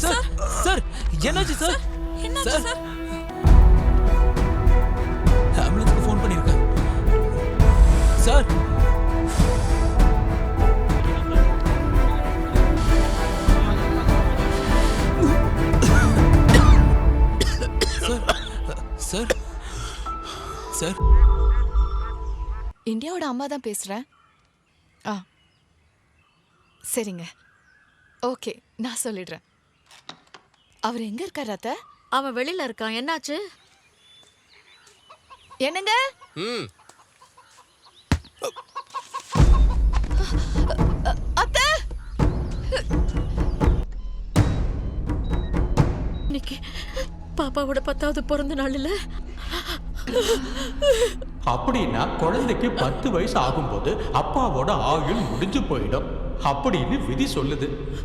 Sir sir என்னாச்சு sir? என்னாச்சு sir? ஆம்புலன்ஸ்க்கு phone பண்ணிருக்கேன் சார். சார் சார் இந்தியாவோட அம்மா தான் பேசுறேன். ஆ சரிங்க, ஓகே, நான் சொல்லிடுறேன். அவர் எங்க இருக்காரு அத்தை? அவன் வெளியில இருக்கான். என்னாச்சு? என்னங்க? அத்தை, இன்னைக்கு பாப்பாவோட 10வது பிறந்த நாள் இல்ல? அப்படின்னா குழந்தைக்கு 10 வயசு ஆகும்போது அப்பாவோட ஆயுள் முடிஞ்சு போயிடும் அப்படின்னு விதி சொல்லுது.